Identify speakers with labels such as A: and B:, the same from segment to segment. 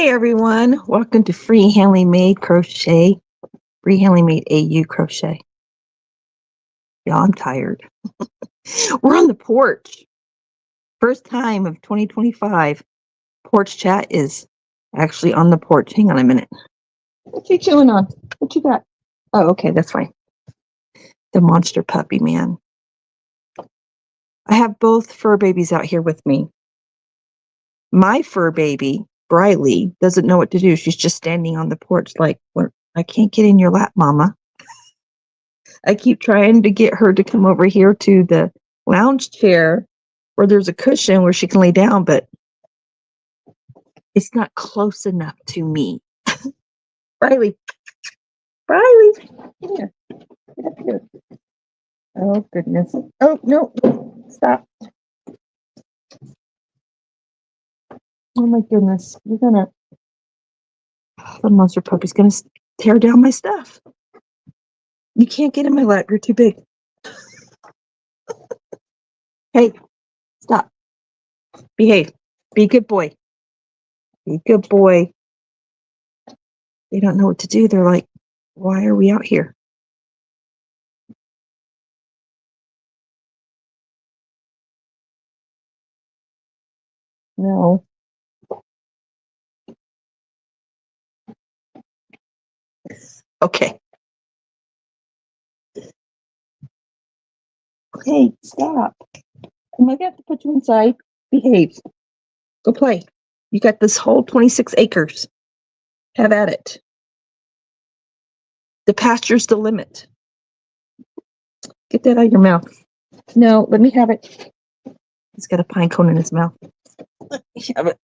A: Hey everyone, welcome to Freehandly Made Crochet, Freehandly Made AU Crochet. Y'all, I'm tired. We're on the porch. First time of 2025. Porch chat is actually on the porch. Hang on a minute. What you chewing on? What you got? Oh, okay, that's fine. The monster puppy, man. I have both fur babies out here with me. My fur baby, Briley, doesn't know what to do. She's just standing on the porch like, I can't get in your lap, Mama. I keep trying to get her to come over here to the lounge chair where there's a cushion where she can lay down, but it's not close enough to me. Riley, come here. Get up here. Oh, goodness. Oh, no. Stop. Oh, my goodness. The monster puppy's going to tear down my stuff. You can't get in my lap. You're too big. Hey, stop. Behave. Be a good boy. Be a good boy. They don't know what to do. They're like, why are we out here? No. Okay. Hey, stop. Am I going to have to put you inside? Behave. Go play. You got this whole 26 acres. Have at it. The pasture's the limit. Get that out of your mouth. No, let me have it. He's got a pine cone in his mouth. Let me have it.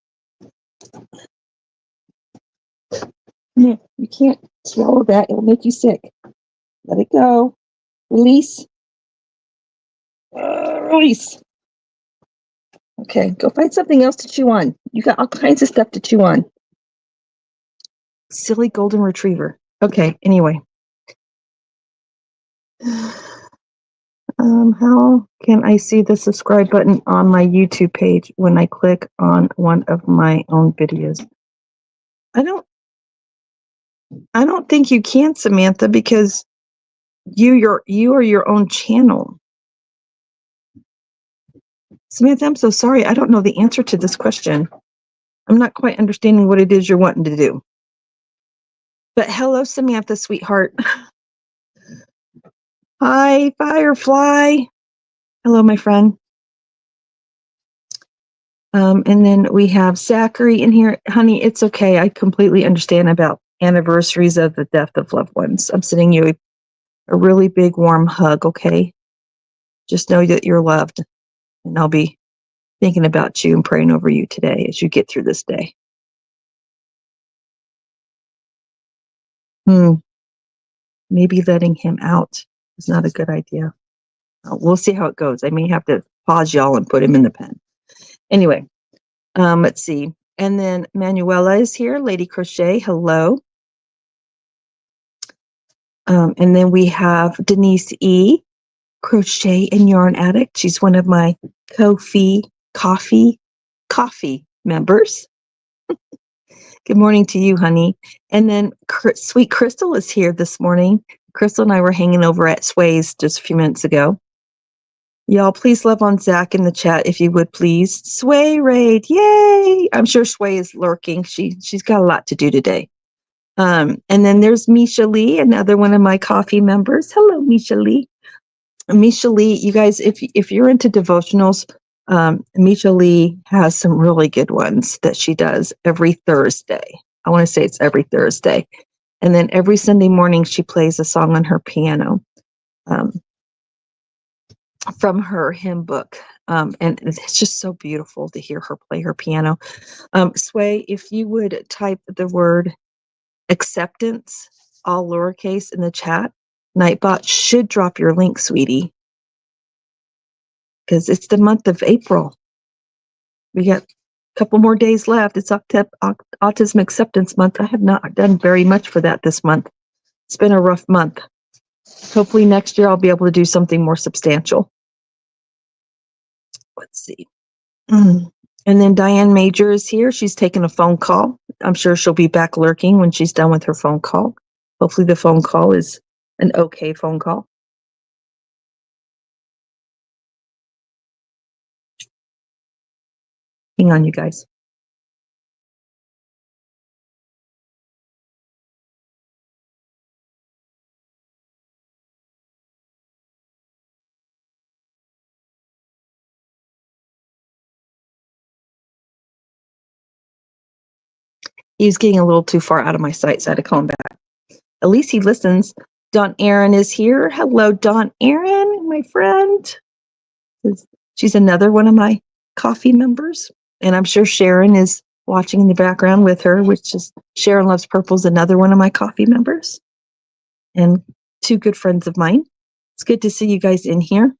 A: No, you can't swallow that. It'll make you sick. Let it go. Release. Release. Okay, go find something else to chew on. You got all kinds of stuff to chew on. Silly golden retriever. Okay, anyway. How can I see the subscribe button on my YouTube page when I click on one of my own videos? I don't think you can, Samantha, because you are your own channel. Samantha, I'm so sorry. I don't know the answer to this question. I'm not quite understanding what it is you're wanting to do. But hello, Samantha, sweetheart. Hi, Firefly. Hello, my friend. And then we have Zachary in here. Honey, it's okay. I completely understand about anniversaries of the death of loved ones. I'm sending you a really big, warm hug, okay? Just know that you're loved. And I'll be thinking about you and praying over you today as you get through this day. Maybe letting him out is not a good idea. We'll see how it goes. I may have to pause y'all and put him in the pen. Anyway, let's see. And then Manuela is here. Lady Crochet, hello. And then we have Denise E., Crochet and Yarn Addict. She's one of my coffee members. Good morning to you, honey. And then Sweet Crystal is here this morning. Crystal and I were hanging over at Sway's just a few minutes ago. Y'all, please love on Zach in the chat if you would, please. Sway raid, yay! I'm sure Sway is lurking. She's got a lot to do today. And then there's Misha Lee, another one of my coffee members. Hello, Misha Lee. Misha Lee, you guys, if you're into devotionals, Misha Lee has some really good ones that she does every Thursday. I want to say it's every Thursday. And then every Sunday morning, she plays a song on her piano from her hymn book. And it's just so beautiful to hear her play her piano. Sway, if you would type the word acceptance, all lowercase, in the chat, Nightbot should drop your link, sweetie. Because it's the month of April. We got a couple more days left. It's Autism Acceptance Month. I have not done very much for that this month. It's been a rough month. Hopefully next year I'll be able to do something more substantial. Let's see. And then Diane Major is here. She's taking a phone call. I'm sure she'll be back lurking when she's done with her phone call. Hopefully the phone call is an okay phone call. Hang on, you guys. He's getting a little too far out of my sight, so I had to call him back. At least he listens. Dawn Aaron is here. Hello, Dawn Aaron, my friend. She's another one of my coffee members. And I'm sure Sharon is watching in the background with her, which is Sharon Loves Purple is another one of my coffee members. And two good friends of mine. It's good to see you guys in here.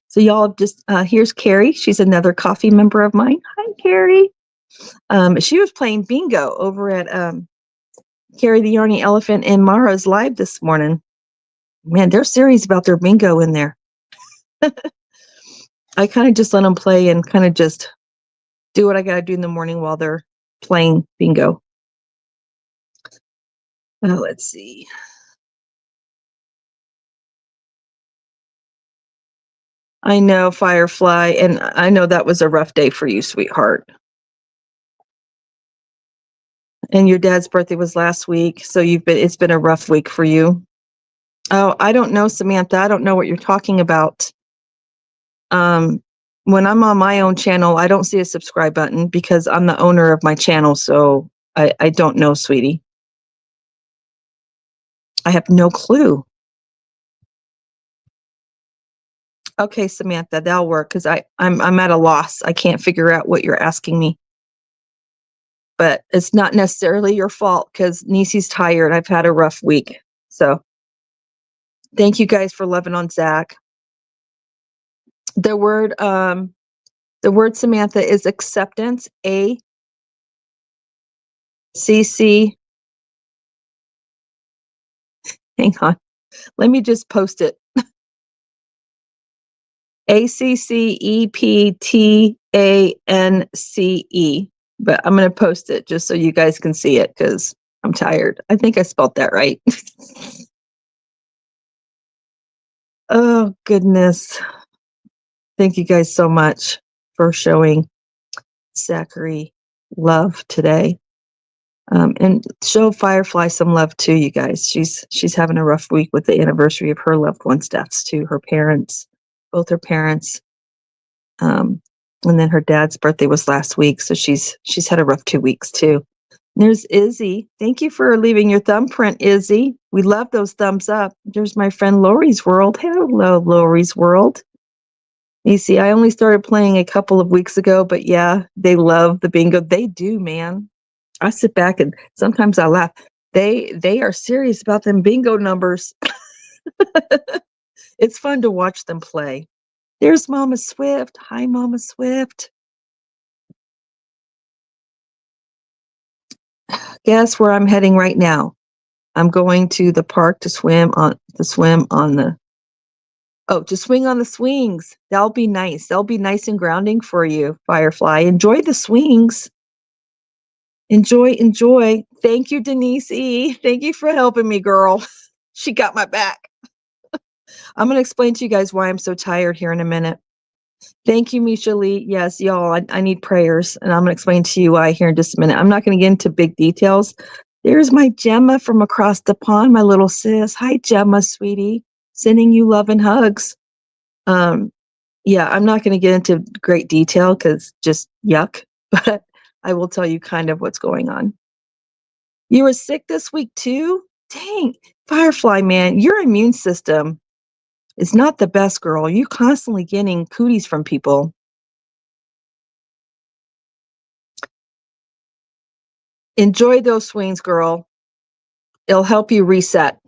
A: So y'all just, here's Carrie. She's another coffee member of mine. Hi, Carrie. She was playing bingo over at Carrie the Yarny Elephant and Mara's live this morning. Man, they're serious about their bingo in there. I kind of just let them play and kind of just do what I got to do in the morning while they're playing bingo. Let's see. I know, Firefly, and I know that was a rough day for you, sweetheart. And your dad's birthday was last week, so it's been a rough week for you. Oh, I don't know, Samantha. I don't know what you're talking about. When I'm on my own channel, I don't see a subscribe button because I'm the owner of my channel, so I don't know, sweetie. I have no clue. Okay, Samantha, that'll work because I'm at a loss. I can't figure out what you're asking me. But it's not necessarily your fault because Niese's tired. I've had a rough week. So thank you guys for loving on Zach. The word Samantha is acceptance. A-C-C. Hang on. Let me just post it. ACCEPTANCE. But I'm going to post it just so you guys can see it because I'm tired. I think I spelled that right. Oh, goodness. Thank you guys so much for showing Zachary love today. And show Firefly some love too, you guys. She's having a rough week with the anniversary of her loved one's deaths too. Her parents, both her parents. And then her dad's birthday was last week, so she's had a rough 2 weeks too. There's Izzy. Thank you for leaving your thumbprint, Izzy. We love those thumbs up. There's my friend Lori's World. Hello, Lori's World. You see, I only started playing a couple of weeks ago, but yeah, they love the bingo. They do, man. I sit back and sometimes I laugh. They are serious about them bingo numbers. It's fun to watch them play. There's Mama Swift. Hi, Mama Swift. Guess where I'm heading right now? I'm going to the park to swing on the swing on the swings. That'll be nice. That'll be nice and grounding for you, Firefly. Enjoy the swings. Enjoy. Thank you, Denise E. Thank you for helping me, girl. She got my back. I'm going to explain to you guys why I'm so tired here in a minute. Thank you, Misha Lee. Yes, y'all, I need prayers, and I'm going to explain to you why here in just a minute. I'm not going to get into big details. There's my Gemma from across the pond, my little sis. Hi, Gemma, sweetie. Sending you love and hugs. Yeah, I'm not going to get into great detail because just yuck, but I will tell you kind of what's going on. You were sick this week too? Dang, Firefly, man, your immune system is not the best, girl. You constantly getting cooties from people. Enjoy those swings, girl. It'll help you reset.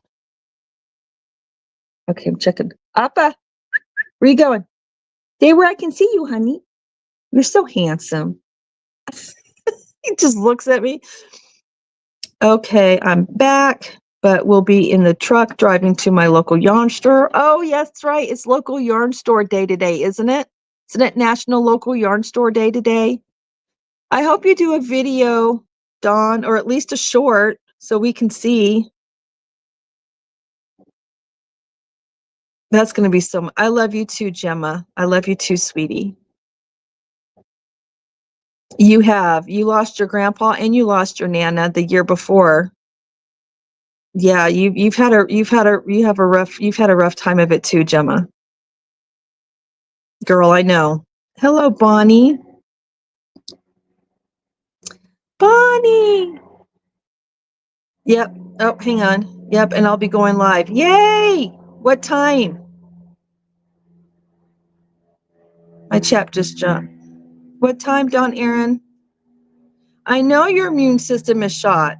A: Okay, I'm checking. Appa, where you going? Stay where I can see you, honey. You're so handsome. He just looks at me. Okay, I'm back, but we'll be in the truck driving to my local yarn store. Oh, yes, that's right. It's local yarn store day today, isn't it? Isn't it National Local Yarn Store Day today? I hope you do a video, Dawn, or at least a short so we can see. That's going to be so much. I love you too, Gemma. I love you too, sweetie. You lost your grandpa and you lost your Nana the year before. Yeah, you've had a rough time of it too, Gemma. Girl, I know. Hello, Bonnie. Bonnie. Yep. Oh, hang on. Yep, and I'll be going live. Yay! What time? My chat just jumped. What time, Dawn Aaron? I know your immune system is shot.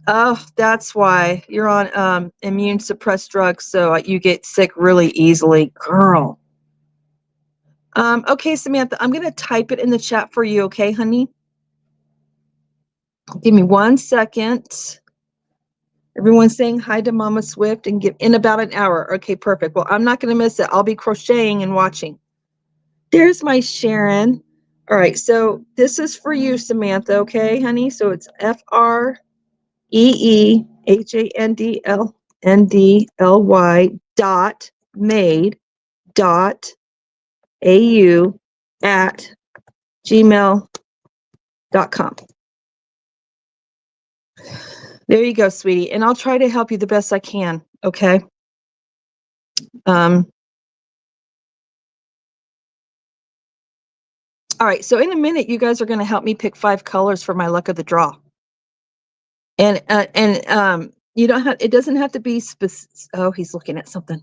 A: Oh, that's why you're on immune suppressed drugs, so you get sick really easily, girl. Okay, Samantha, I'm gonna type it in the chat for you, okay, honey? Give me 1 second. Everyone's saying hi to Mama Swift and give in about an hour. Okay, perfect. Well, I'm not gonna miss it. I'll be crocheting and watching. There's my Sharon. All right, so this is for you, Samantha, okay, honey? So it's freehandly.made.au@gmail.com. There you go, sweetie. And I'll try to help you the best I can, okay? All right, so in a minute, you guys are going to help me pick 5 colors for my luck of the draw. And you don't have, it doesn't have to be specific. Oh, he's looking at something.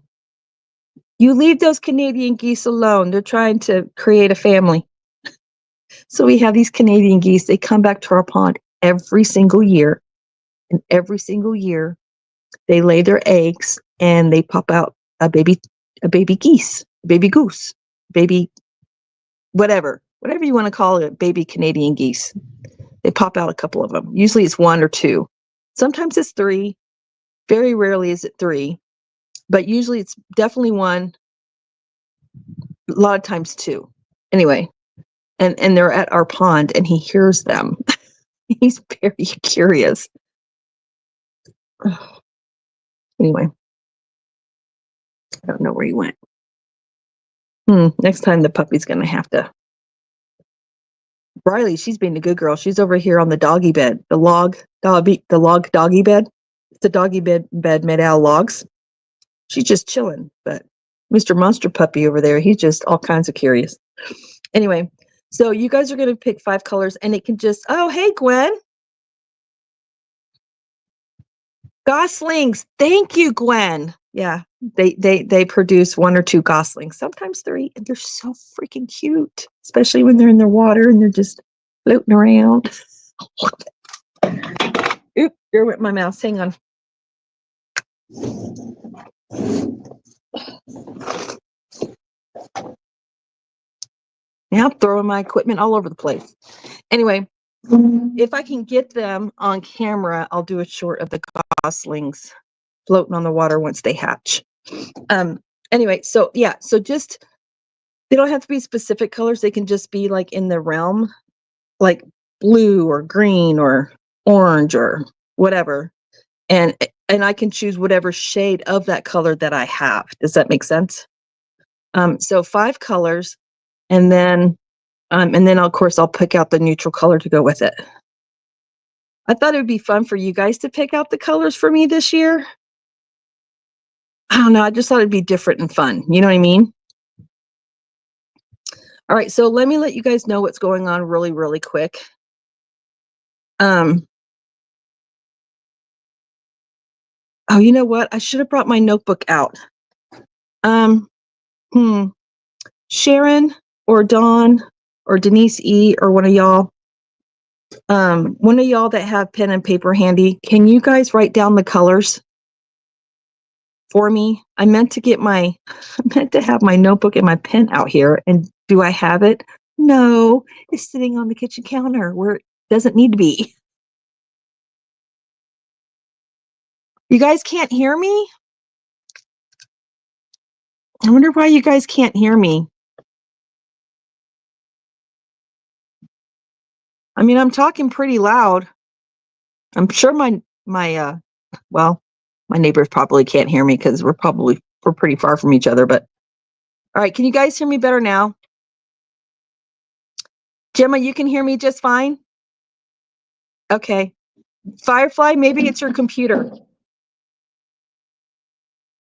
A: You leave those Canadian geese alone. They're trying to create a family. So we have these Canadian geese. They come back to our pond every single year. And every single year, they lay their eggs and they pop out a baby geese, baby goose, baby whatever you want to call it, baby Canadian geese. They pop out a couple of them. Usually it's 1 or 2. Sometimes it's 3. Very rarely is it 3. But usually it's definitely 1. A lot of times 2. Anyway, and they're at our pond and he hears them. He's very curious. Anyway, I don't know where he went. Next time the puppy's going to have to. Riley, she's being a good girl. She's over here on the doggy bed, the log doggy bed. It's a doggy bed made out of logs. She's just chilling, but Mr. Monster Puppy over there, he's just all kinds of curious. Anyway, so you guys are going to pick 5 colors, and it can just. Oh, hey, Gwen. Goslings. Thank you, Gwen. Yeah, they produce 1 or 2 goslings, sometimes 3, and they're so freaking cute, especially when they're in their water and they're just floating around. Oop, there went my mouse. Hang on. Now I'm throwing my equipment all over the place. Anyway, if I can get them on camera, I'll do a short of the goslings floating on the water once they hatch. Anyway, so yeah, so just, they don't have to be specific colors. They can just be like in the realm, like blue or green or orange or whatever. And I can choose whatever shade of that color that I have. Does that make sense? So 5 colors, and then of course I'll pick out the neutral color to go with it. I thought it would be fun for you guys to pick out the colors for me this year. I don't know. I just thought it'd be different and fun. You know what I mean? All right. So let me let you guys know what's going on really, really quick. Oh, you know what? I should have brought my notebook out. Sharon or Dawn or Denise E or one of y'all that have pen and paper handy, can you guys write down the colors for me? I meant to have my notebook and my pen out here, and do I have it? No, it's sitting on the kitchen counter where it doesn't need to be. You guys can't hear me? I wonder why you guys can't hear me. I mean, I'm talking pretty loud. I'm sure well, my neighbors probably can't hear me because we're pretty far from each other, but all right, can you guys hear me better now? Gemma, you can hear me just fine? Okay. Firefly, maybe it's your computer.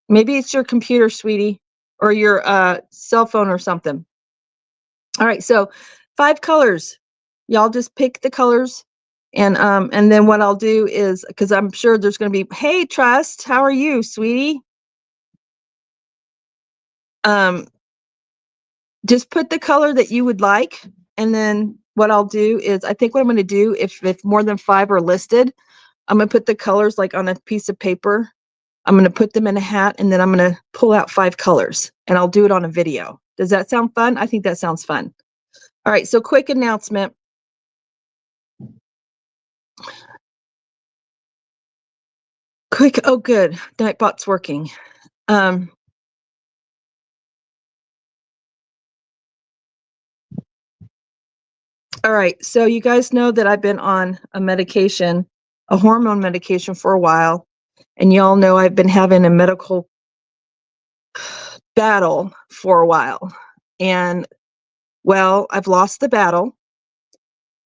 A: Maybe it's your computer, sweetie, or your cell phone or something. All right, so 5 colors. Y'all just pick the colors, and then what I'll do is, because I'm sure there's going to be, hey, Trust, how are you, sweetie? Just put the color that you would like, and then what I'll do is, I think what I'm going to do, if more than 5 are listed, I'm going to put the colors like on a piece of paper. I'm going to put them in a hat, and then I'm going to pull out 5 colors, and I'll do it on a video. Does that sound fun? I think that sounds fun. All right, so quick announcement. Oh, good. Nightbot's working. All right, so you guys know that I've been on a medication, a hormone medication for a while, and y'all know I've been having a medical battle for a while. And well, I've lost the battle.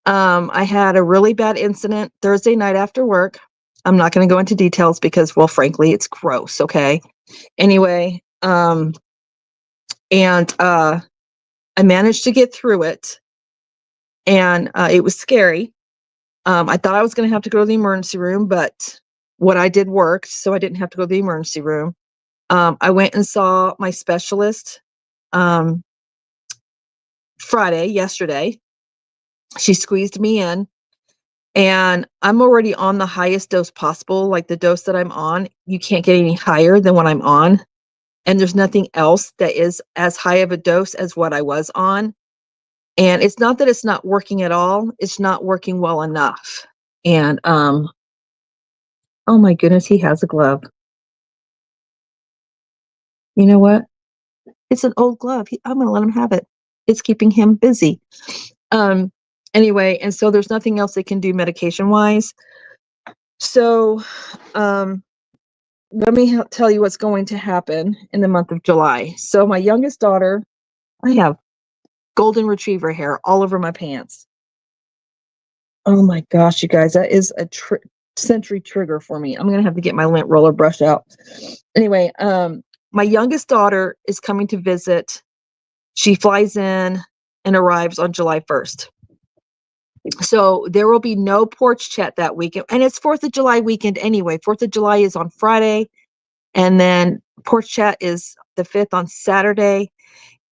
A: I had a really bad incident Thursday night after work. I'm not going to go into details because, well, frankly, it's gross. Okay. Anyway, and I managed to get through it, and it was scary. I thought I was going to have to go to the emergency room, but what I did worked, so I didn't have to go to the emergency room. I went and saw my specialist yesterday. She squeezed me in, and I'm already on the highest dose possible. Like the dose that I'm on, you can't get any higher than what I'm on. And there's nothing else that is as high of a dose as what I was on. And it's not that it's not working at all. It's not working well enough. And, oh my goodness, he has a glove. You know what? It's an old glove. I'm going to let him have it. It's keeping him busy. Anyway, and so there's nothing else they can do medication wise. So, let me tell you what's going to happen in the month of July. So my youngest daughter, I have golden retriever hair all over my pants. Oh my gosh, you guys, that is a sensory trigger for me. I'm going to have to get my lint roller brush out. Anyway, my youngest daughter is coming to visit. She flies in and arrives on July 1st. So there will be no porch chat that weekend. And it's 4th of July weekend anyway. 4th of July is on Friday. And then porch chat is the 5th on Saturday.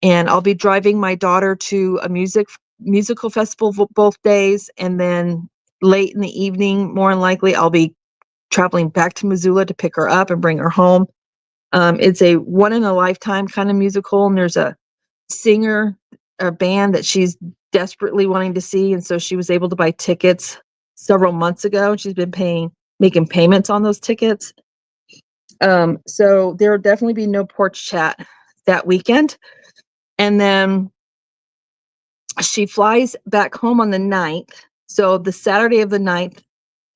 A: And I'll be driving my daughter to a musical festival both days. And then late in the evening, more than likely, I'll be traveling back to Missoula to pick her up and bring her home. It's a one-in-a-lifetime kind of musical. And there's a singer, a band that she's desperately wanting to see, and so she was able to buy tickets several months ago. She's been making payments on those tickets. So there will definitely be no porch chat that weekend. And then she flies back home on the 9th. So the Saturday of the 9th,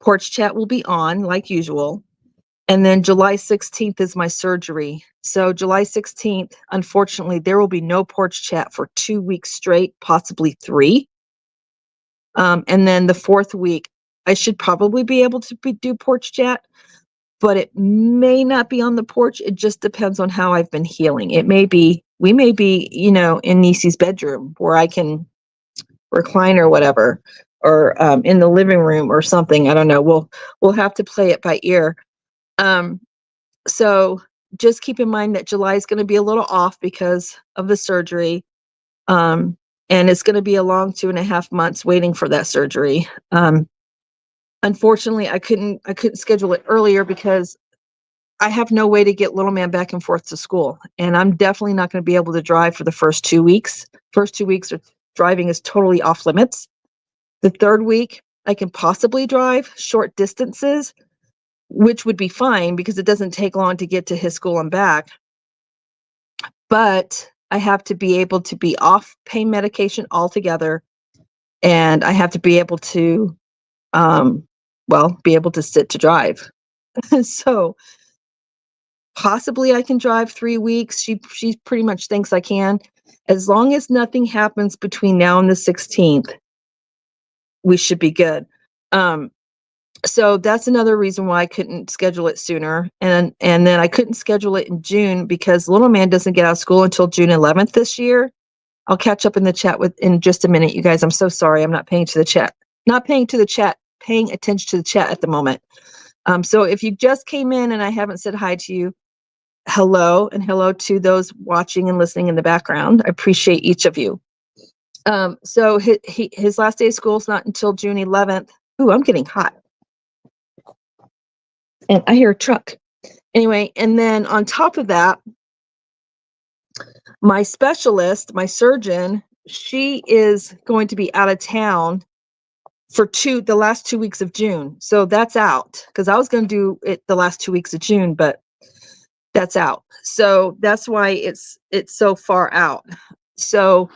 A: porch chat will be on like usual. And then July 16th is my surgery. So July 16th, unfortunately, there will be no porch chat for 2 weeks straight, possibly 3. And then the 4th week, I should probably be able to do porch chat, but it may not be on the porch. It just depends on how I've been healing. We may be, in Niese's bedroom where I can recline or whatever, or in the living room or something. I don't know. We'll have to play it by ear. So just keep in mind that July is going to be a little off because of the surgery. And it's going to be a long 2.5 months waiting for that surgery. Unfortunately, I couldn't schedule it earlier because I have no way to get little man back and forth to school. And I'm definitely not going to be able to drive for the first 2 weeks. First 2 weeks of driving is totally off limits. The 3rd week, I can possibly drive short distances, which would be fine because it doesn't take long to get to his school and back. But I have to be able to be off pain medication altogether and I have to be able to, be able to sit to drive. So possibly I can drive 3 weeks. She pretty much thinks I can. As long as nothing happens between now and the 16th, we should be good. So that's another reason why I couldn't schedule it sooner. And then I couldn't schedule it in June because little man doesn't get out of school until June 11th this year. I'll catch up in the chat in just a minute, you guys. I'm so sorry. I'm not paying to the chat. Not paying to the chat, paying attention to the chat at the moment. So if you just came in and I haven't said hi to you, hello, and hello to those watching and listening in the background. I appreciate each of you. So his last day of school is not until June 11th. Ooh, I'm getting hot. And I hear a truck. Anyway, and then on top of that, my specialist, my surgeon, she is going to be out of town for the last 2 weeks of June. So that's out, because I was going to do it the last 2 weeks of June, but that's out. So that's why it's so far out. So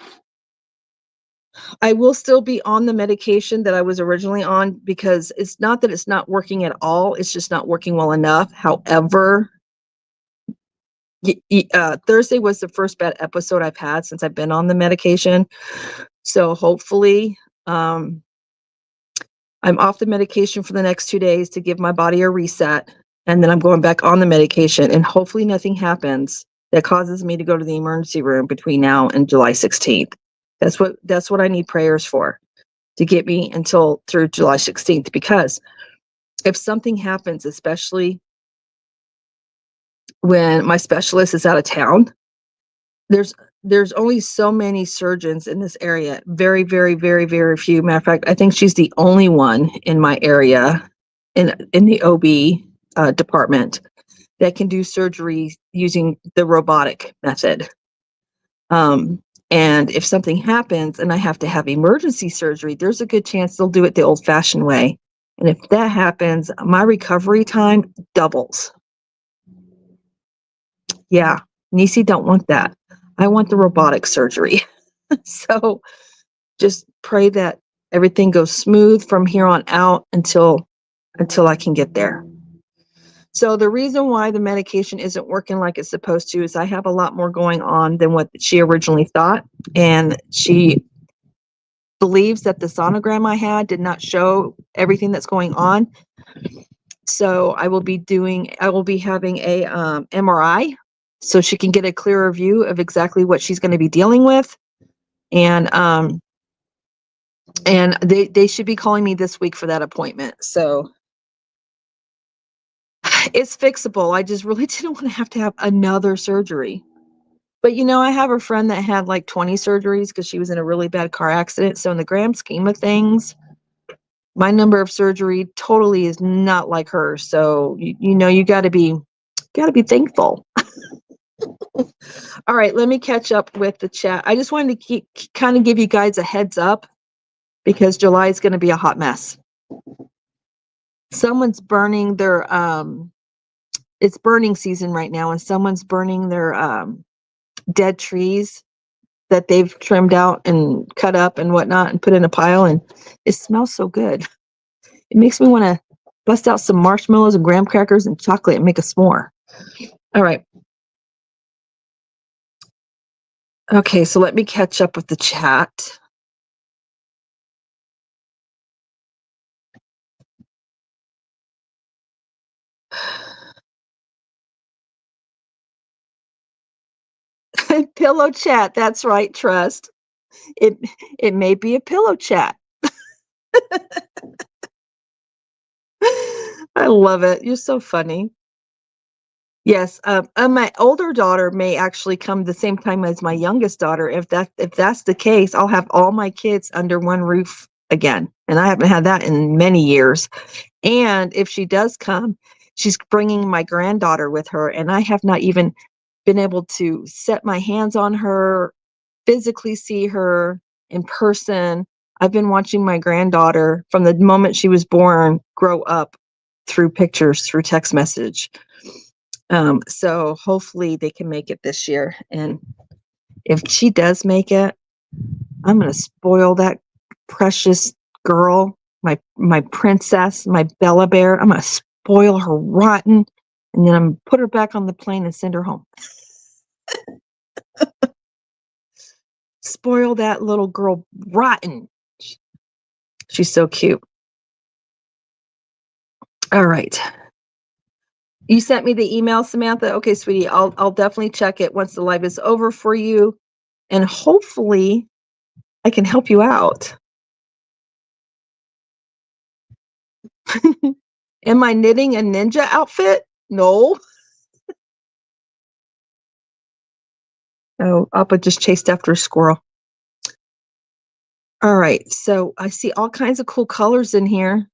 A: I will still be on the medication that I was originally on, because it's not that it's not working at all. It's just not working well enough. However, Thursday was the first bad episode I've had since I've been on the medication. So hopefully, I'm off the medication for the next 2 days to give my body a reset. And then I'm going back on the medication, and hopefully nothing happens that causes me to go to the emergency room between now and July 16th. That's what I need prayers for, to get me through July 16th, because if something happens, especially when my specialist is out of town, there's only so many surgeons in this area. Very, very, very, very few. Matter of fact, I think she's the only one in my area in the OB department that can do surgery using the robotic method. And if something happens and I have to have emergency surgery, there's a good chance they'll do it the old-fashioned way. And if that happens, my recovery time doubles. Yeah, Niese don't want that. I want the robotic surgery. So just pray that everything goes smooth from here on out until I can get there. So the reason why the medication isn't working like it's supposed to is I have a lot more going on than what she originally thought. And she believes that the sonogram I had did not show everything that's going on. So I will be having a MRI, so she can get a clearer view of exactly what she's going to be dealing with. And they should be calling me this week for that appointment. So it's fixable. I just really didn't want to have another surgery. But I have a friend that had like 20 surgeries because she was in a really bad car accident. So in the grand scheme of things, my number of surgery totally is not like hers. So you got to be thankful. All right, let me catch up with the chat. I just wanted to kind of give you guys a heads up, because July is going to be a hot mess. Someone's burning their it's burning season right now, and someone's burning their dead trees that they've trimmed out and cut up and whatnot and put in a pile, and it smells so good. It makes me want to bust out some marshmallows and graham crackers and chocolate and make a s'more. All right. Okay, so let me catch up with the chat. Pillow chat, that's right, Trust. It may be a pillow chat. I love it. You're so funny. Yes, my older daughter may actually come the same time as my youngest daughter. If that's the case, I'll have all my kids under one roof again, and I haven't had that in many years. And if she does come, she's bringing my granddaughter with her, and I have not even been able to set my hands on her, physically see her in person. I've been watching my granddaughter from the moment she was born grow up through pictures, through text message. So hopefully they can make it this year. And if she does make it, I'm going to spoil that precious girl, my princess, my Bella Bear. I'm going to spoil her rotten, and then I'm going to put her back on the plane and send her home. Spoil that little girl rotten. She's so cute. All right. You sent me the email, Samantha? Okay, sweetie. I'll definitely check it once the live is over for you. And hopefully I can help you out. Am I knitting a ninja outfit? No. Oh, Appa just chased after a squirrel. All right. So I see all kinds of cool colors in here.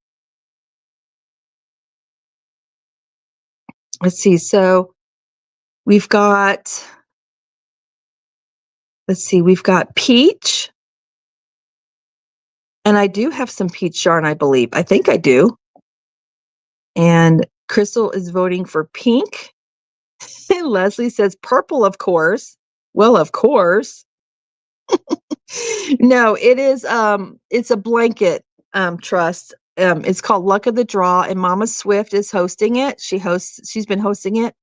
A: Let's see. So we've got, we've got peach. And I do have some peach yarn, I believe. I think I do. And Crystal is voting for pink. And Leslie says purple, of course. Well, of course. No, it is it's a blanket trust. It's called Luck of the Draw, and Mama Swift is hosting it. She's been hosting it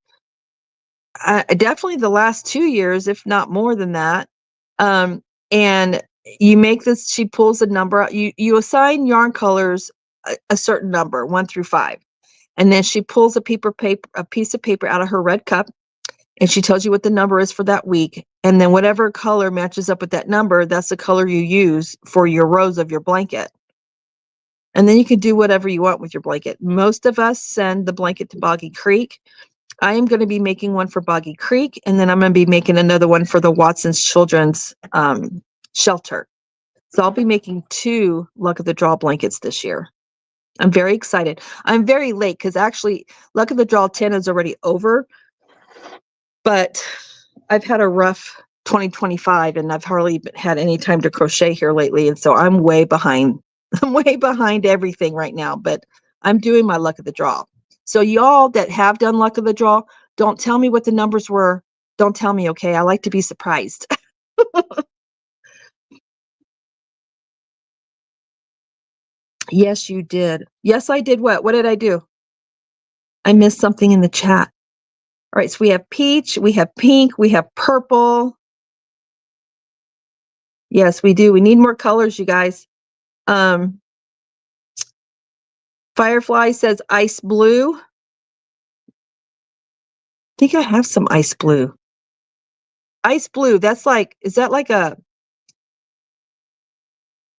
A: definitely the last 2 years, if not more than that. And you make this, she pulls a number, you assign yarn colors a certain number, 1 through 5. And then she pulls a piece of paper out of her red cup, and she tells you what the number is for that week. And then whatever color matches up with that number, that's the color you use for your rows of your blanket. And then you can do whatever you want with your blanket. Most of us send the blanket to Boggy Creek. I am going to be making one for Boggy Creek, and then I'm going to be making another one for the Watson's Children's Shelter. So I'll be making 2 Luck of the Draw blankets this year. I'm very excited. I'm very late because actually Luck of the Draw 10 is already over, but I've had a rough 2025 and I've hardly had any time to crochet here lately. And so I'm way behind. I'm way behind everything right now, but I'm doing my Luck of the Draw. So y'all that have done Luck of the Draw, don't tell me what the numbers were. Don't tell me, okay? I like to be surprised. Yes, you did. Yes, I did what? What did I do? I missed something in the chat. All right, so we have peach, we have pink, we have purple. Yes, we do. We need more colors, you guys. Firefly says ice blue. I think I have some ice blue. Ice blue, that's like, is that like a,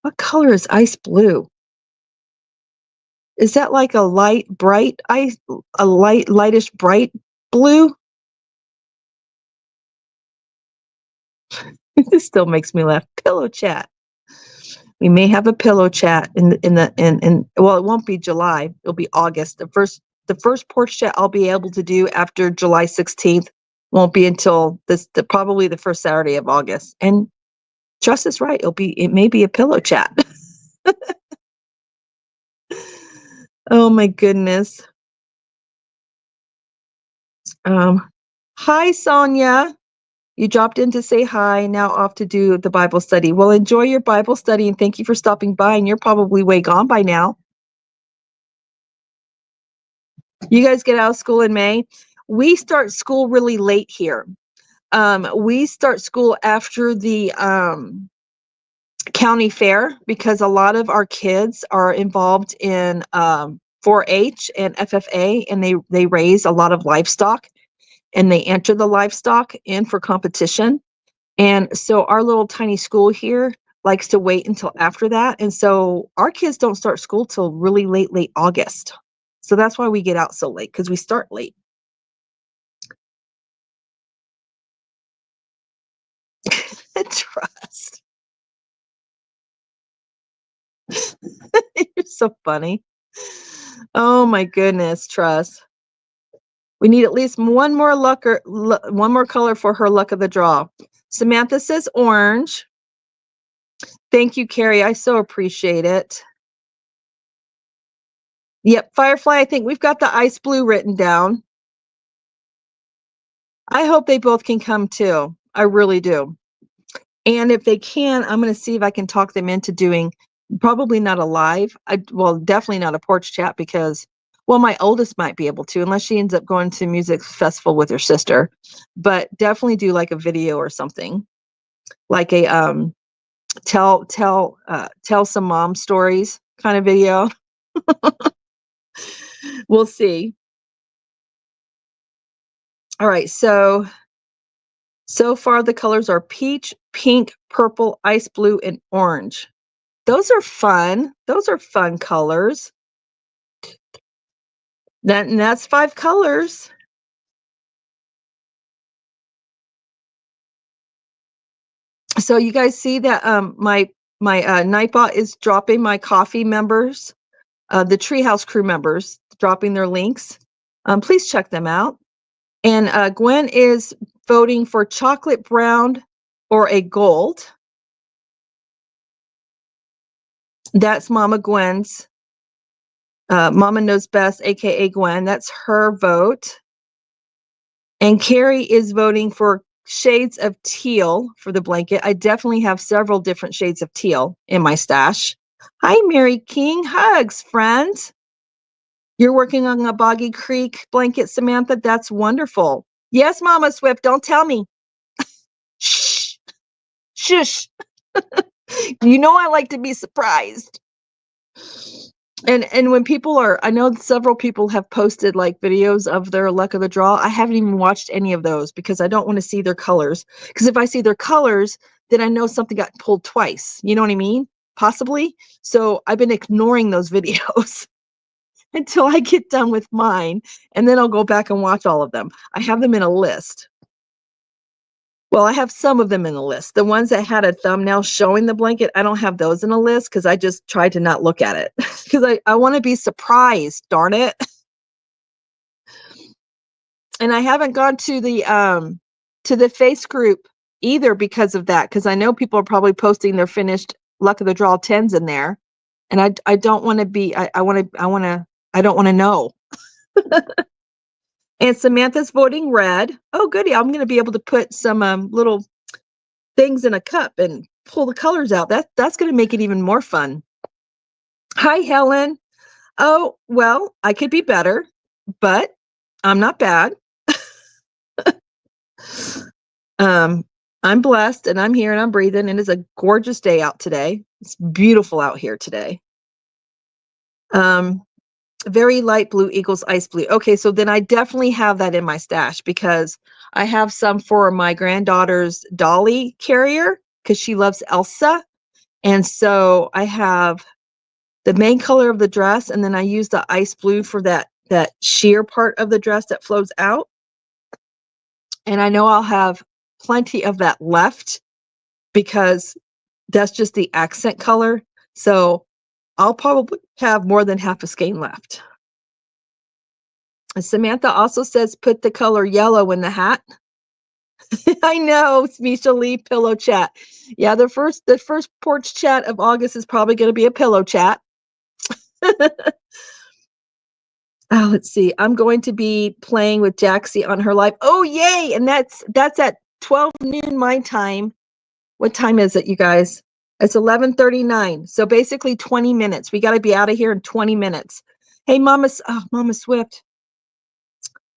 A: what color is ice blue? Is that like a light, bright ice, a lightish, bright blue? This still makes me laugh. Pillow chat. We may have a pillow chat in well, it won't be July. It'll be August. The first porch chat I'll be able to do after July 16th won't be until probably the first Saturday of August. And Trust is right. It may be a pillow chat. Oh my goodness. Hi, Sonia. You dropped in to say hi. Now off to do the Bible study. Well, enjoy your Bible study and thank you for stopping by. And you're probably way gone by now. You guys get out of school in May. We start school really late here. We start school after the county fair because a lot of our kids are involved in 4-H and FFA, and they raise a lot of livestock, and they enter the livestock in for competition. And so our little tiny school here likes to wait until after that. And so our kids don't start school till really late August. So that's why we get out so late, because we start late. Trust. You're so funny. Oh my goodness, Trust. We need at least one more color for her luck of the draw. Samantha says orange. Thank you, Carrie. I so appreciate it. Yep, Firefly, I think we've got the ice blue written down. I hope they both can come too. I really do. And if they can, I'm going to see if I can talk them into doing Probably not a live. Well, definitely not a porch chat because, well, my oldest might be able to, unless she ends up going to music festival with her sister. But definitely do like a video or something, like a tell some mom stories kind of video. We'll see. All right, so far the colors are peach, pink, purple, ice blue, and orange. Those are fun. Those are fun colors. That's 5 colors. So you guys see that my Nightbot is dropping my coffee members, the Treehouse Crew members, dropping their links. Please check them out. And Gwen is voting for chocolate brown or a gold. That's Mama Gwen's. Mama Knows Best, aka Gwen. That's her vote. And Carrie is voting for shades of teal for the blanket. I definitely have several different shades of teal in my stash. Hi, Mary King. Hugs, friends. You're working on a Boggy Creek blanket, Samantha. That's wonderful. Yes, Mama Swift. Don't tell me. Shh. Shush. You know I like to be surprised. And when people are, I know several people have posted like videos of their luck of the draw. I haven't even watched any of those because I don't want to see their colors. Because if I see their colors, then I know something got pulled twice. You know what I mean? Possibly. So I've been ignoring those videos until I get done with mine. And then I'll go back and watch all of them. I have them in a list. Well, I have some of them in the list. The ones that had a thumbnail showing the blanket, I don't have those in a list because I just tried to not look at it because I want to be surprised, darn it. And I haven't gone to the face group either because of that, because I know people are probably posting their finished luck of the draw 10s in there. And I don't want to be, I don't want to know. And Samantha's voting red. Oh, goody. I'm going to be able to put some little things in a cup and pull the colors out. That's going to make it even more fun. Hi, Helen. Oh, well, I could be better, but I'm not bad. I'm blessed and I'm here and I'm breathing, and it's a gorgeous day out today. It's beautiful out here today. Very light blue equals ice blue. Okay, so then I definitely have that in my stash because I have some for my granddaughter's dolly carrier because she loves Elsa. And so I have the main color of the dress, and then I use the ice blue for that sheer part of the dress that flows out. And I know I'll have plenty of that left because that's just the accent color. So I'll probably have more than half a skein left. And Samantha also says, put the color yellow in the hat. I know, Misha Lee, pillow chat. Yeah, the first porch chat of August is probably going to be a pillow chat. Oh, let's see. I'm going to be playing with Jaxie on her live. Oh, yay! And that's at 12 noon my time. What time is it, you guys? It's 11:39. So basically 20 minutes. We got to be out of here in 20 minutes. Hey, Mama Swift.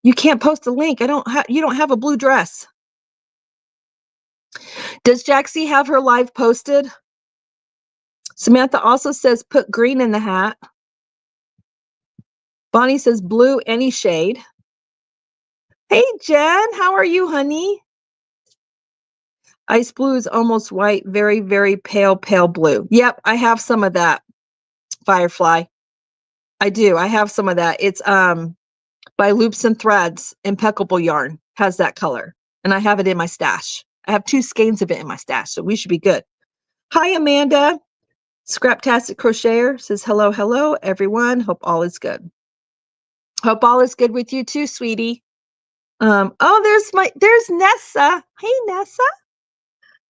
A: You can't post a link. You don't have a blue dress. Does Jaxie have her live posted? Samantha also says put green in the hat. Bonnie says blue, any shade. Hey, Jen, how are you, honey? Ice blue is almost white, very, very pale blue. Yep, I have some of that, Firefly. I do. I have some of that. It's by Loops and Threads, Impeccable Yarn, has that color. And I have it in my stash. I have 2 skeins of it in my stash, so we should be good. Hi, Amanda. Scraptastic Crocheter says, hello, everyone. Hope all is good. Hope all is good with you too, sweetie. Oh, there's Nessa. Hey, Nessa.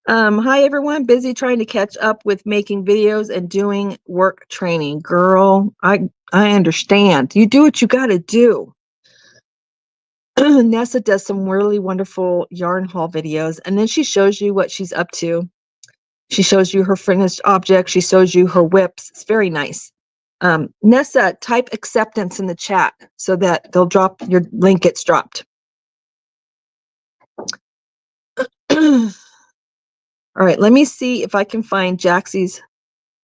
A: Hi, everyone. Busy trying to catch up with making videos and doing work training. Girl, I understand. You do what you got to do. Nessa does some really wonderful yarn haul videos, and then she shows you what she's up to. She shows you her finished object. She shows you her WIPS. It's very nice. Nessa, type acceptance in the chat so that they'll drop, your link gets dropped. All right, let me see if I can find Jaxie's.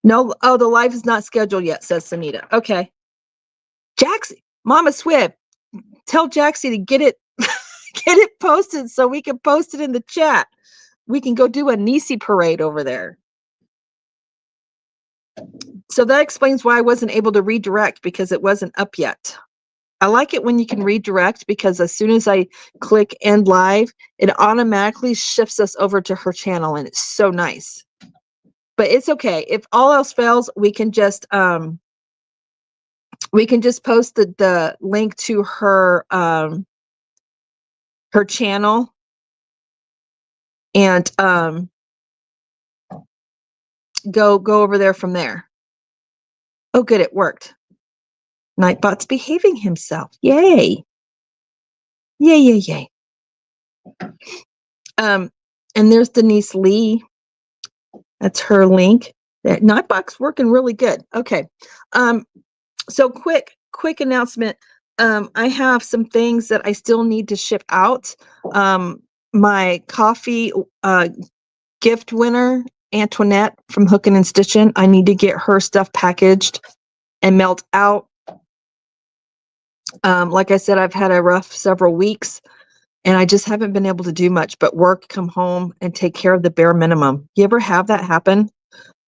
A: No, oh, the live is not scheduled yet, says Sunita. Okay. Jaxie, Mama Swib, tell Jaxie to get it get it posted so we can post it in the chat. We can go do a Niese parade over there. So that explains why I wasn't able to redirect, because it wasn't up yet. I like it when you can redirect, because as soon as I click end live, it automatically shifts us over to her channel, and it's so nice. But it's okay. If all else fails, we can just post the link to her her channel, and go over there from there. Oh, good, it worked. Nightbot's behaving himself. Yay. Yay, yay, yay. And there's Denise Lee. That's her link. That Nightbot's working really good. Okay. So quick announcement. I have some things that I still need to ship out. My coffee gift winner, Antoinette from Hookin' and Stitchin', I need to get her stuff packaged and mailed out. Like I said, I've had a rough several weeks, and I just haven't been able to do much but work, come home, and take care of the bare minimum. You ever have that happen?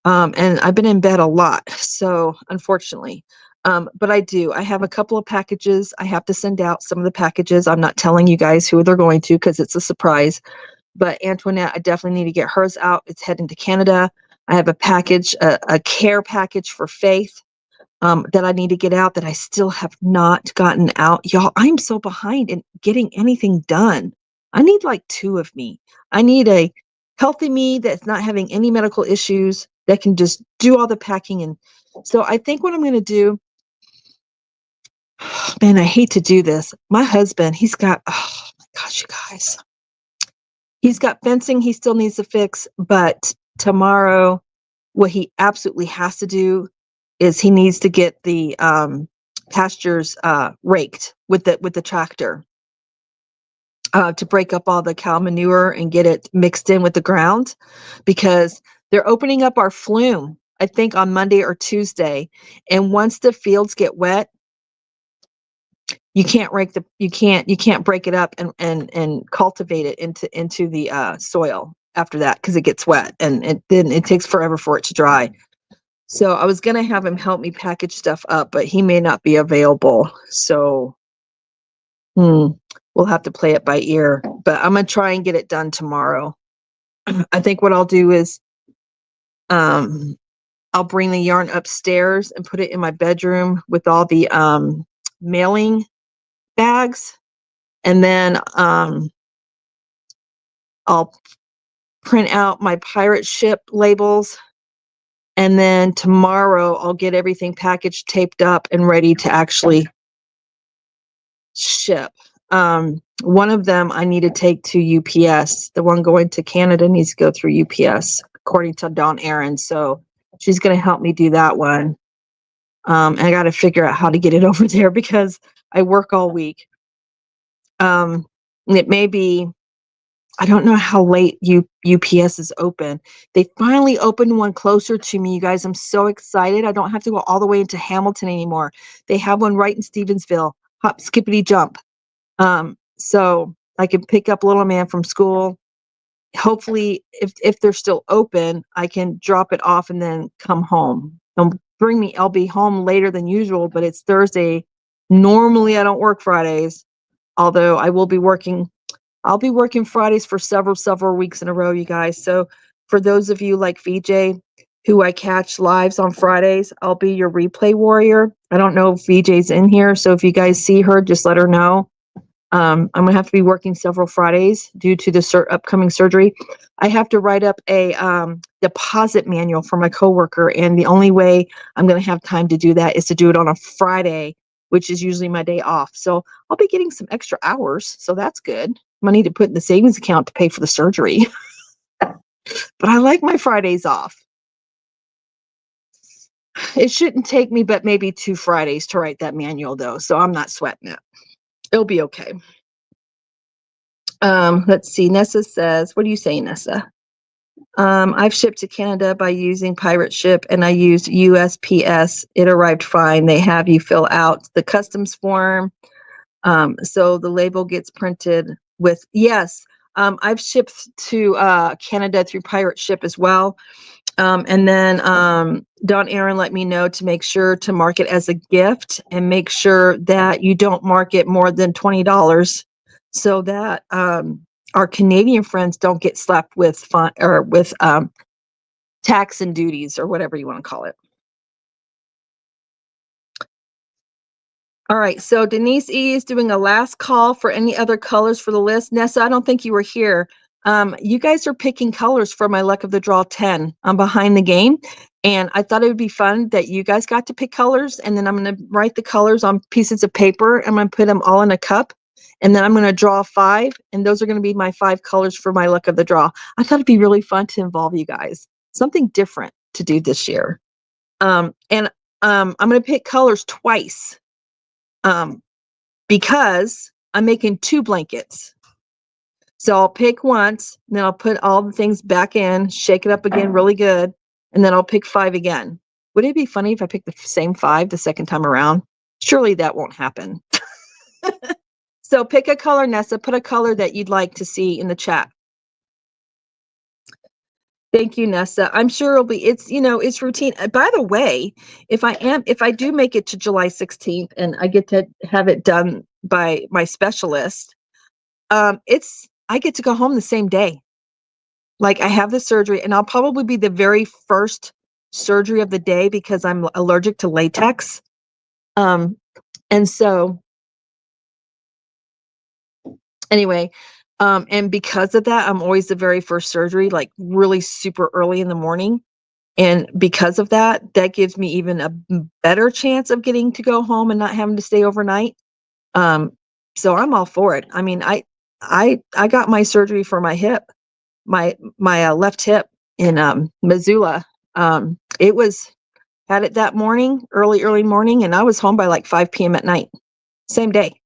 A: And I've been in bed a lot, so unfortunately. But I do. I have a couple of packages. I have to send out some of the packages. I'm not telling you guys who they're going to because it's a surprise. But Antoinette, I definitely need to get hers out. It's heading to Canada. I have a package, a care package for Faith, that I need to get out that I still have not gotten out. Y'all, I'm so behind in getting anything done. I need like 2 of me. I need a healthy me that's not having any medical issues, that can just do all the packing. And so I think what I'm going to do, man, I hate to do this. My husband, he's got, oh my gosh, you guys, he's got fencing he still needs to fix. But tomorrow, what he absolutely has to do is he needs to get the pastures raked with the tractor to break up all the cow manure and get it mixed in with the ground, because they're opening up our flume, I think, on Monday or Tuesday. And once the fields get wet, you can't break it up and cultivate it into the soil after that, because it gets wet, and then it takes forever for it to dry. So I was going to have him help me package stuff up, but he may not be available. So we'll have to play it by ear, but I'm going to try and get it done tomorrow. I think what I'll do is I'll bring the yarn upstairs and put it in my bedroom with all the mailing bags. And then I'll print out my pirate ship labels. And then tomorrow I'll get everything packaged, taped up, and ready to actually ship. One of them I need to take to UPS. The one going to Canada needs to go through UPS, according to Dawn Aaron. So she's going to help me do that one. And I got to figure out how to get it over there, because I work all week. It may be, I don't know how late UPS is open. They finally opened one closer to me, you guys. I'm so excited. I don't have to go all the way into Hamilton anymore. They have one right in Stevensville. Hop, skippity jump. So I can pick up little man from school. Hopefully, if they're still open, I can drop it off and then come home. I'll be home later than usual, but it's Thursday. Normally, I don't work Fridays, although I will be working. I'll be working Fridays for several weeks in a row, you guys. So for those of you like VJ, who I catch lives on Fridays, I'll be your replay warrior. I don't know if VJ's in here, so if you guys see her, just let her know. I'm going to have to be working several Fridays due to the upcoming surgery. I have to write up a deposit manual for my coworker, and the only way I'm going to have time to do that is to do it on a Friday, which is usually my day off. So I'll be getting some extra hours, so that's good. Money to put in the savings account to pay for the surgery. But I like my Fridays off. It shouldn't take me but maybe 2 Fridays to write that manual though, so I'm not sweating it. It'll be okay. Let's see. Nessa says, what do you say, Nessa? I've shipped to Canada by using pirate ship and I used USPS. It arrived fine. They have you fill out the customs form. So the label gets printed with, yes, I've shipped to Canada through pirate ship as well. And then Don Aaron let me know to make sure to mark it as a gift and make sure that you don't mark it more than $20 so that our Canadian friends don't get slapped with fine or with tax and duties or whatever you want to call it. All right, so Denise E is doing a last call for any other colors for the list. Nessa, I don't think you were here. You guys are picking colors for my Luck of the Draw 10. I'm behind the game, and I thought it would be fun that you guys got to pick colors, and then I'm going to write the colors on pieces of paper. I'm going to put them all in a cup, and then I'm going to draw 5, and those are going to be my 5 colors for my Luck of the Draw. I thought it'd be really fun to involve you guys. Something different to do this year. And I'm going to pick colors twice. Because I'm making 2 blankets. So I'll pick once, then I'll put all the things back in, shake it up again really good, and then I'll pick 5 again. Would it be funny if I picked the same 5 the second time around? Surely that won't happen. So pick a color, Nessa. Put a color that you'd like to see in the chat. Thank you, Nessa. I'm sure it'll be, it's routine. By the way, if I do make it to July 16th and I get to have it done by my specialist, I get to go home the same day. Like I have the surgery and I'll probably be the very first surgery of the day because I'm allergic to latex. And so anyway, and because of that, I'm always the very first surgery, like really super early in the morning. And because of that, that gives me even a better chance of getting to go home and not having to stay overnight. So I'm all for it. I mean, I got my surgery for my hip, my left hip in Missoula. Had it that morning, early morning, and I was home by like 5 p.m. at night, same day.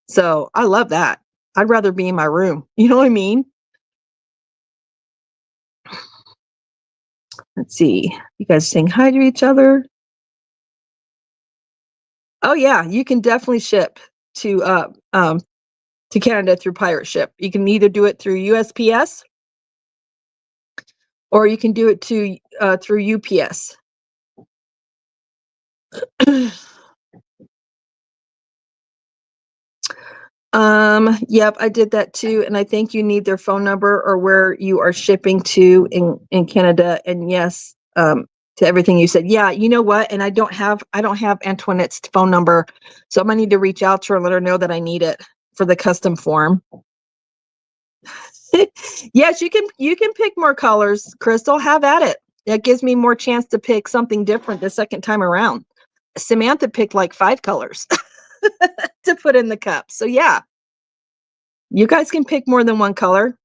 A: So I love that. I'd rather be in my room. You know what I mean? Let's see. You guys saying hi to each other? Oh yeah, you can definitely ship to Canada through pirate ship. You can either do it through USPS or you can do it through UPS. Yep, I did that too, and I think you need their phone number or where you are shipping to in Canada. And yes, to everything you said. Yeah, you know what? And I don't have Antoinette's phone number, so I'm gonna need to reach out to her and let her know that I need it for the custom form. Yes, you can pick more colors, Crystal. Have at it. That gives me more chance to pick something different the second time around. Samantha picked like 5 colors to put in the cup. So yeah, you guys can pick more than one color.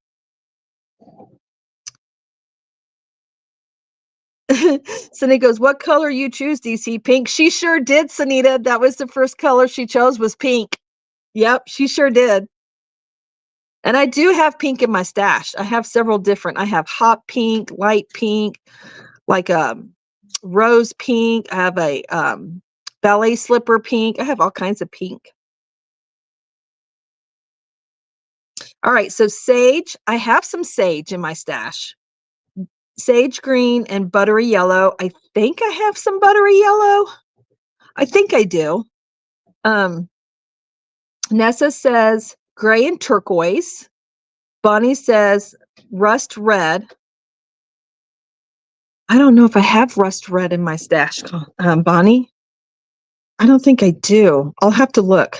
A: Sunny goes, what color you choose, DC? Pink. She sure did, Sunita. That was the first color she chose was pink. Yep, she sure did. And I do have pink in my stash. I have several different. I have hot pink, light pink, like a rose pink. I have a ballet slipper pink. I have all kinds of pink. All right, so sage. I have some sage in my stash. Sage green and buttery yellow. I think I have some buttery yellow. I think I do. Nessa says gray and turquoise. Bonnie says rust red. I don't know if I have rust red in my stash, Bonnie. I don't think I do. I'll have to look.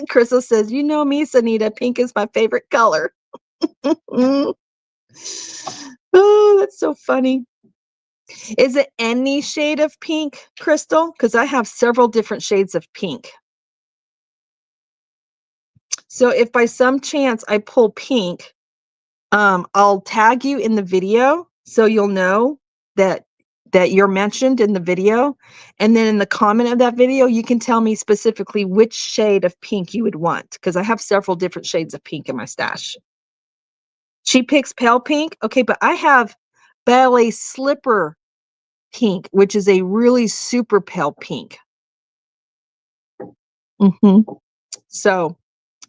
A: Crystal says, you know me, Sunita. Pink is my favorite color. Oh, that's so funny. Is it any shade of pink, Crystal? Because I have several different shades of pink. So if by some chance I pull pink, I'll tag you in the video so you'll know that you're mentioned in the video. And then in the comment of that video, you can tell me specifically which shade of pink you would want, because I have several different shades of pink in my stash. She picks pale pink. Okay, but I have ballet slipper pink, which is a really super pale pink. So,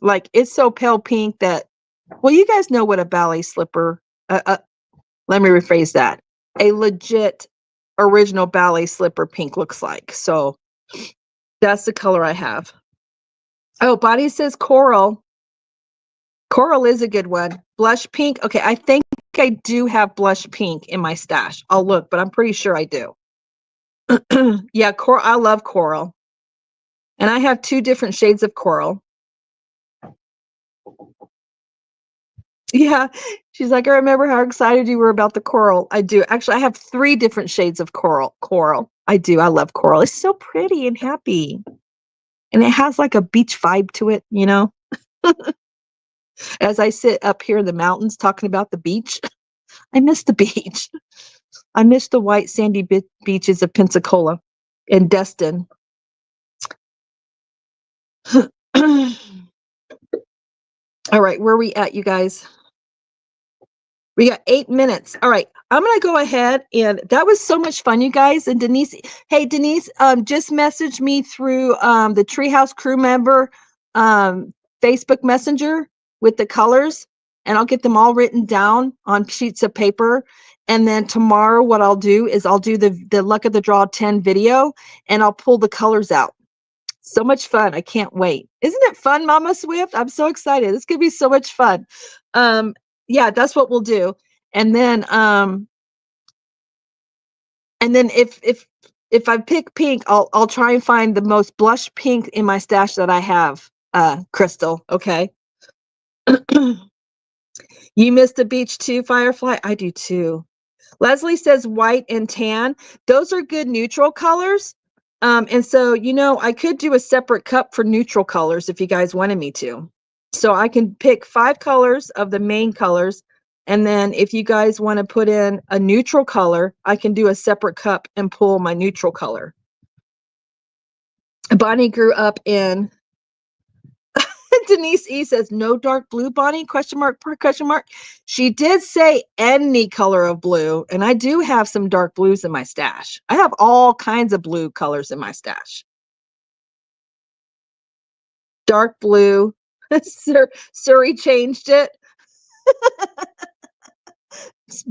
A: like, it's so pale pink that, well, you guys know what a ballet slipper, let me rephrase that. A legit original ballet slipper pink looks like. So that's the color I have. Oh, Bonnie says coral. Coral is a good one. Blush pink. Okay, I think I do have blush pink in my stash. I'll look, but I'm pretty sure I do. Yeah, coral. I love coral. And I have 2 different shades of coral. Yeah, she's like, I remember how excited you were about the coral. I do. Actually, I have 3 different shades of coral. I do. I love coral. It's so pretty and happy. And it has like a beach vibe to it, you know? As I sit up here in the mountains talking about the beach, I miss the beach. I miss the white sandy beaches of Pensacola and Destin. All right, where are we at, you guys? We got 8 minutes. All right, I'm gonna go ahead, and that was so much fun, you guys. And Denise, hey Denise, just message me through the Treehouse Crew member Facebook Messenger with the colors, and I'll get them all written down on sheets of paper. And then tomorrow, what I'll do is I'll do the Luck of the Draw 10 video, and I'll pull the colors out. So much fun. I can't wait. Isn't it fun, Mama Swift? I'm so excited. It's gonna be so much fun. Yeah, that's what we'll do. And then if I pick pink, I'll try and find the most blush pink in my stash that I have, Crystal. Okay. You missed the beach too, Firefly? I do too. Leslie says white and tan. Those are good neutral colors. And so, you know, I could do a separate cup for neutral colors if you guys wanted me to. So I can pick 5 colors of the main colors. And then if you guys want to put in a neutral color, I can do a separate cup and pull my neutral color. Bonnie grew up in Denise E says no dark blue, Bonnie, question mark, question mark. She did say any color of blue, and I do have some dark blues in my stash. I have all kinds of blue colors in my stash. Dark blue. Surrey changed it.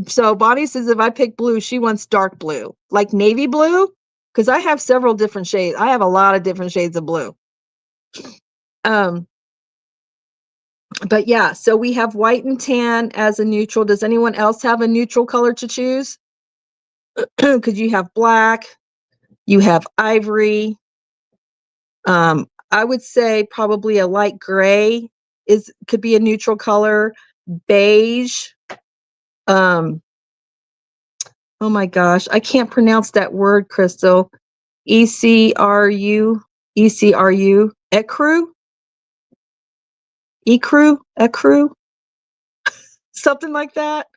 A: So Bonnie says if I pick blue, she wants dark blue, like navy blue, because I have several different shades. I have a lot of different shades of blue. But yeah, so we have white and tan as a neutral. Does anyone else have a neutral color to choose? Because you have black, you have ivory. I would say probably a light gray could be a neutral color. Beige. Oh my gosh, I can't pronounce that word, Crystal. ECRU, ECRU, ecru, ecru, something like that.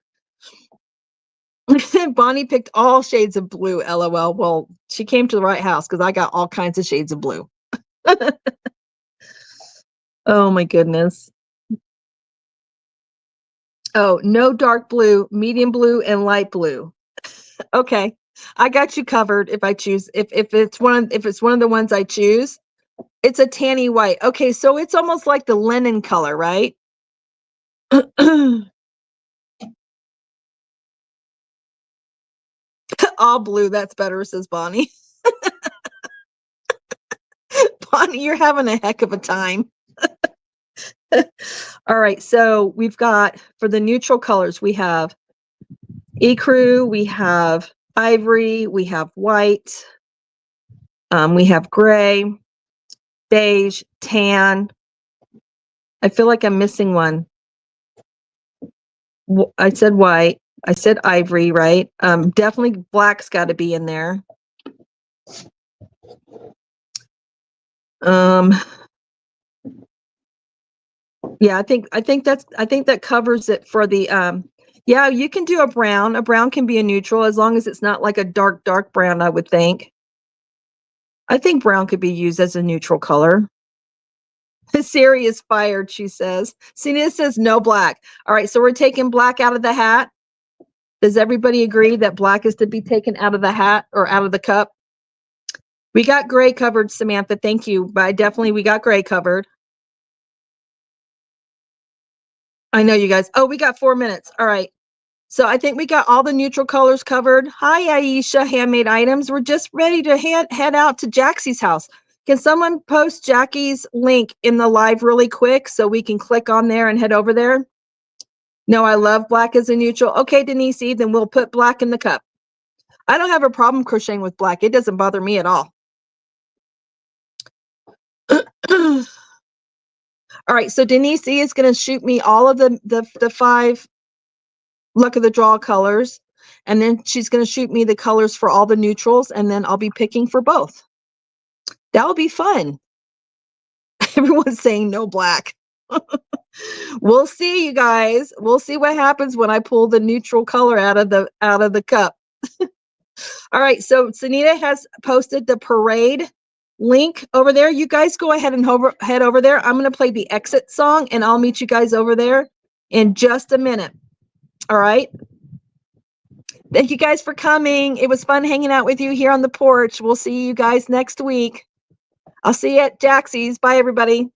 A: Bonnie picked all shades of blue, LOL. Well, she came to the right house because I got all kinds of shades of blue. Oh my goodness. Oh, no dark blue, medium blue, and light blue. Okay, I got you covered. If I choose, if it's one of the ones I choose, it's a tanny white. Okay, so it's almost like the linen color, right? All blue, that's better, says Bonnie. Bonnie, you're having a heck of a time. All right, so we've got, for the neutral colors, we have ecru, we have ivory, we have white, we have gray, beige, tan. I feel like I'm missing one. I said white. I said ivory, right? Definitely black's got to be in there. Yeah, I think that covers it for the yeah, you can do a brown. A brown can be a neutral as long as it's not like a dark brown, I would think. I think brown could be used as a neutral color. Siri is fired, she says. Sina says no black. All right, so we're taking black out of the hat. Does everybody agree that black is to be taken out of the hat or out of the cup? We got gray covered, Samantha. Thank you. But we got gray covered. I know you guys. Oh, we got 4 minutes. All right. So I think we got all the neutral colors covered. Hi, Aisha, Handmade Items. We're just ready to head out to Jaxie's house. Can someone post Jackie's link in the live really quick so we can click on there and head over there? No, I love black as a neutral. Okay, Denise, then we'll put black in the cup. I don't have a problem crocheting with black. It doesn't bother me at all. All right, so Denise is going to shoot me all of the 5 luck of the draw colors, and then she's going to shoot me the colors for all the neutrals, and then I'll be picking for both. That'll be fun. Everyone's saying no black. We'll see, you guys. We'll see what happens when I pull the neutral color out of the cup. All right, so Sunita has posted the parade link over there. You guys go ahead and head over there. I'm going to play the exit song, and I'll meet you guys over there in just a minute. All right. Thank you guys for coming. It was fun hanging out with you here on the porch. We'll see you guys next week. I'll see you at Jaxie's. Bye, everybody.